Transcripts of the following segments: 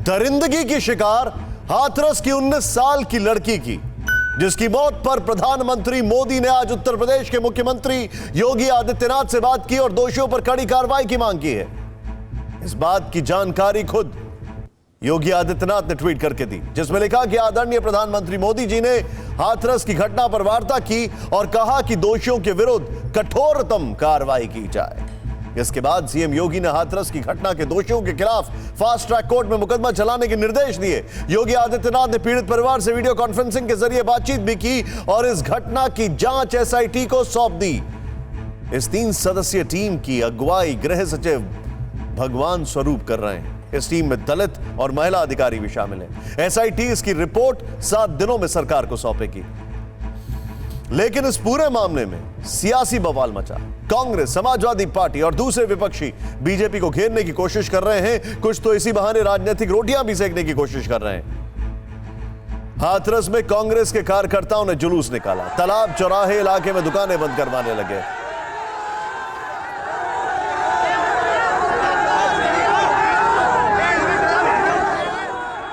दरिंदगी की शिकार हाथरस की 19 साल की लड़की की, जिसकी मौत पर प्रधानमंत्री मोदी ने आज उत्तर प्रदेश के मुख्यमंत्री योगी आदित्यनाथ से बात की और दोषियों पर कड़ी कार्रवाई की मांग की है। इस बात की जानकारी खुद योगी आदित्यनाथ ने ट्वीट करके दी, जिसमें लिखा कि आदरणीय प्रधानमंत्री मोदी जी ने हाथरस की घटना पर वार्ता की और कहा कि दोषियों के विरुद्ध कठोरतम कार्रवाई की जाए। इसके बाद सीएम योगी ने हाथरस की घटना के दोषियों के खिलाफ फास्ट ट्रैक कोर्ट में मुकदमा चलाने के निर्देश दिए। योगी आदित्यनाथ ने पीड़ित परिवार से वीडियो कॉन्फ्रेंसिंग के जरिए बातचीत भी की और इस घटना की जांच एसआईटी को सौंप दी। इस 3 सदस्यीय टीम की अगुवाई गृह सचिव भगवान स्वरूप कर रहे हैं। इस टीम में दलित और महिला अधिकारी भी शामिल हैं। एसआईटी इसकी रिपोर्ट 7 दिनों में सरकार को सौंपेगी। लेकिन इस पूरे मामले में सियासी बवाल मचा। कांग्रेस, समाजवादी पार्टी और दूसरे विपक्षी बीजेपी को घेरने की कोशिश कर रहे हैं। कुछ तो इसी बहाने राजनीतिक रोटियां भी सेकने की कोशिश कर रहे हैं। हाथरस में कांग्रेस के कार्यकर्ताओं ने जुलूस निकाला। तालाब चौराहे इलाके में दुकानें बंद करवाने लगे।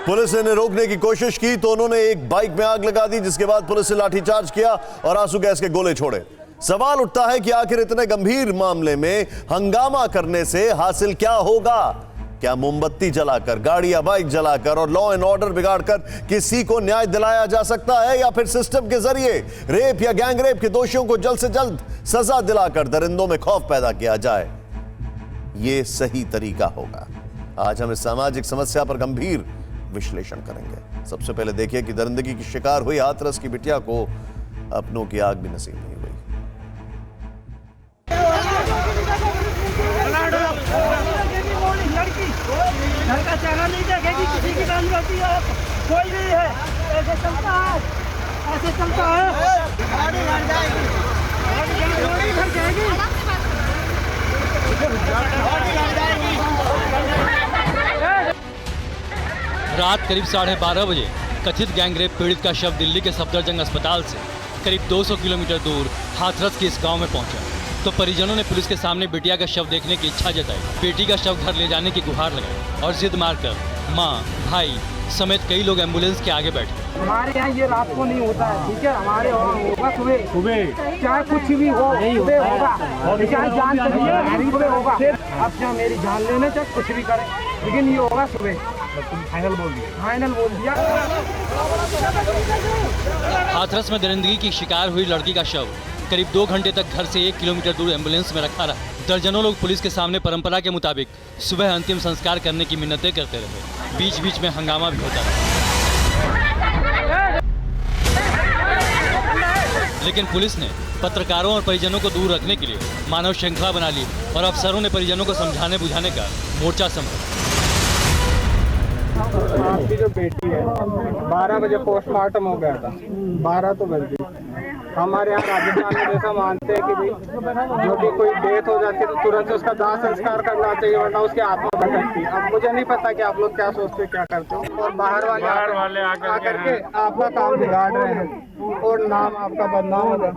पुलिस ने रोकने की कोशिश की तो उन्होंने एक बाइक में आग लगा दी, जिसके बाद पुलिस ने लाठीचार्ज किया और आंसू गैस के गोले छोड़े। सवाल उठता है कि आखिर इतने गंभीर मामले में हंगामा करने से हासिल क्या होगा? क्या मोमबत्ती जलाकर, गाड़ी या बाइक जलाकर और लॉ एंड ऑर्डर बिगाड़कर किसी को न्याय दिलाया जा सकता है, या फिर सिस्टम के जरिए रेप या गैंग रेप के दोषियों को जल्द से जल्द सजा दिलाकर दरिंदों में खौफ पैदा किया जाए? यह सही तरीका होगा। आज हम इस सामाजिक समस्या पर गंभीर विश्लेषण करेंगे। सबसे पहले देखिए कि दरिंदगी की शिकार हुई हाथरस की बिटिया को अपनों की आग भी नसीब नहीं हुई। घर का चेहरा नहीं देखेगी, किसी की गाली होती है, कोई नहीं है। ऐसे चलता है, ऐसे चलता है। गाड़ी लड़ जाएगी, गाड़ी लड़ जाएगी। रात करीब 12:30 बजे कथित गैंगरेप पीड़ित का शव दिल्ली के सफदरजंग अस्पताल से करीब 200 किलोमीटर दूर हाथरस के इस गांव में पहुंचा तो परिजनों ने पुलिस के सामने बिटिया का शव देखने की इच्छा जताई। बेटी का शव घर ले जाने की गुहार लगाई और जिद मारकर मां, भाई समेत कई लोग एम्बुलेंस के आगे बैठे। हमारे यहाँ ये रात को नहीं होता है, ठीक है? हमारे वहाँ होगा सुबह, चाहे कुछ भी हो, सुबह होगा, चाहे जान चलिए सुबह होगा। अब चाहे मेरी जान लेने चाहे कुछ भी करें, लेकिन ये होगा सुबह। तुम फाइनल बोल दिया, फाइनल बोल दिया। हाथरस में दरिंदगी की शिकार हुई लड़की का शव करीब 2 घंटे तक घर से 1 किलोमीटर दूर एम्बुलेंस में रखा रहा। दर्जनों लोग पुलिस के सामने परंपरा के मुताबिक सुबह अंतिम संस्कार करने की मिन्नतें करते रहे। बीच बीच में हंगामा भी होता रहा, लेकिन पुलिस ने पत्रकारों और परिजनों को दूर रखने के लिए मानव श्रृंखला बना ली और अफसरों ने परिजनों को समझाने बुझाने का मोर्चा संभाला। आपकी जो बेटी है 12 बजे पोस्टमार्टम हो गया था, 12 तो बज गई। हमारे यहाँ राजस्थान में जैसा मानते हैं कि भाई जो भी कोई डेथ हो जाती है तो तुरंत उसका दाह संस्कार करना चाहिए, वरना उसकी आत्मा भटकती है। अब मुझे नहीं पता कि आप लोग क्या सोचते क्या करते हो, और बाहर वाले आकर के आपका काम बिगाड़ रहे हैं और नाम आपका बदनाम होगा।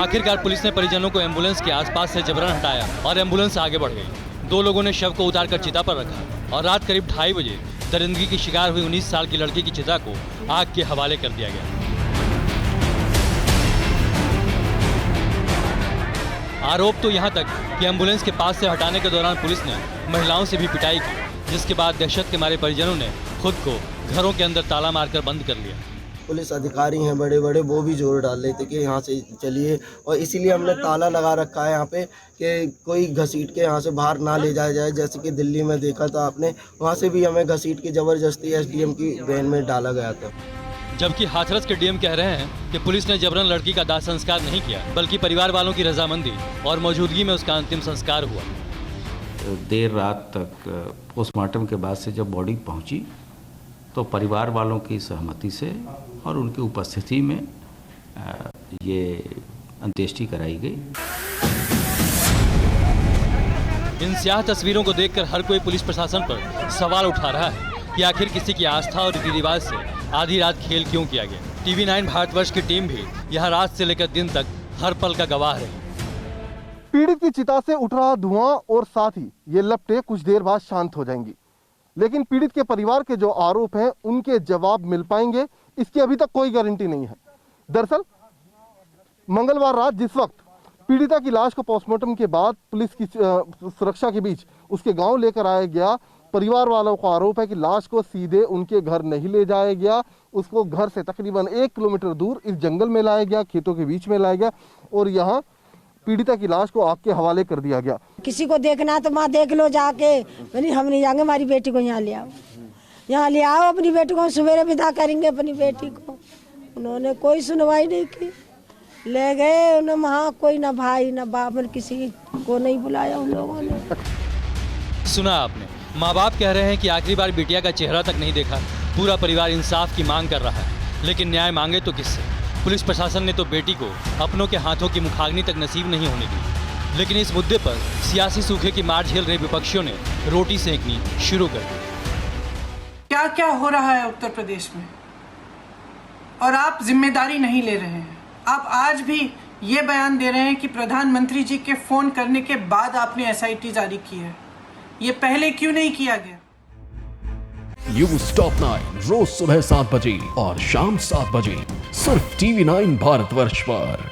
आखिरकार पुलिस ने परिजनों को एम्बुलेंस के आसपास से जबरन हटाया और एम्बुलेंस आगे बढ़ गई। 2 लोगों ने शव को उतारकर चिता पर रखा और रात करीब 2:30 बजे दरिंदगी की शिकार हुई 19 साल की लड़की की चिता को आग के हवाले कर दिया गया। आरोप तो यहां तक कि एम्बुलेंस के पास से हटाने के दौरान पुलिस ने महिलाओं से भी पिटाई की, जिसके बाद दहशत के मारे परिजनों ने खुद को घरों के अंदर ताला मारकर बंद कर लिया। पुलिस अधिकारी हैं बड़े बड़े, वो भी जोर डाल रहे थे कि यहाँ से चलिए, और इसीलिए हमने ताला लगा रखा है यहाँ पे कि कोई घसीट के यहाँ से बाहर ना ले जाया जाए। जैसे कि दिल्ली में देखा था आपने, वहाँ से भी हमें घसीट के ज़बरदस्ती एसडीएम की वैन में डाला गया था। जबकि हाथरस के डीएम कह रहे हैं कि पुलिस ने जबरन लड़की का दाह संस्कार नहीं किया, बल्कि परिवार वालों की रजामंदी और मौजूदगी में उसका अंतिम संस्कार हुआ। देर रात तक पोस्टमार्टम के बाद से जब बॉडी पहुंची तो परिवार वालों की सहमति से और उनकी उपस्थिति में ये अंत्येष्टि कराई गई। इन स्याह तस्वीरों को देखकर हर कोई पुलिस प्रशासन पर सवाल उठा रहा है कि आखिर किसी की आस्था और रीति रिवाज से आधी रात खेल क्यों किया गया। टीवी 9 भारतवर्ष की टीम भी यह रात से लेकर दिन तक हर पल का गवाह रही। पीड़ित की चिता से उठ रहा धुआं और साथ ही ये लपटें कुछ देर बाद शांत हो जाएंगी, लेकिन पीड़ित के परिवार के जो आरोप हैं उनके जवाब मिल पाएंगे इसकी अभी तक कोई गारंटी नहीं है। दरअसल मंगलवार रात जिस वक्त पीड़िता की लाश को पोस्टमार्टम के बाद पुलिस की सुरक्षा के बीच उसके गांव लेकर आया गया, परिवार वालों का आरोप है कि लाश को सीधे उनके घर नहीं ले जाया गया, उसको घर से तकरीबन 1 किलोमीटर दूर इस जंगल में लाया गया, खेतों के बीच में लाया गया और यहाँ पीड़िता की लाश को आग के हवाले कर दिया गया। किसी को देखना तो माँ देख लो जाके, हम नहीं जाएंगे, हमारी बेटी को यहाँ ले आओ, यहाँ ले आओ, अपनी बेटी को सवेरे विदा करेंगे अपनी बेटी को। उन्होंने कोई सुनवाई नहीं की, ले गए उन्हें वहाँ, कोई ना भाई ना बाप ने किसी को नहीं बुलाया उन लोगों ने। सुना आपने, माँ बाप कह रहे हैं कि आखिरी बार बिटिया का चेहरा तक नहीं देखा। पूरा परिवार इंसाफ की मांग कर रहा है, लेकिन न्याय मांगे तो किससे? पुलिस प्रशासन ने तो बेटी को अपनों के हाथों की मुखाग्नि तक नसीब नहीं होने दी, लेकिन इस मुद्दे पर सियासी सूखे की मार झेल रहे विपक्षियों ने रोटी सेंकनी शुरू कर दी। क्या क्या हो रहा है उत्तर प्रदेश में और आप जिम्मेदारी नहीं ले रहे हैं। आप आज भी ये बयान दे रहे हैं कि प्रधानमंत्री जी के फोन करने के बाद आपने एसआईटी जारी की है, ये पहले क्यों नहीं किया गया? न्यूज़ टॉप 9 रोज सुबह 7 बजे और शाम 7 बजे सिर्फ TV9 भारतवर्ष पर।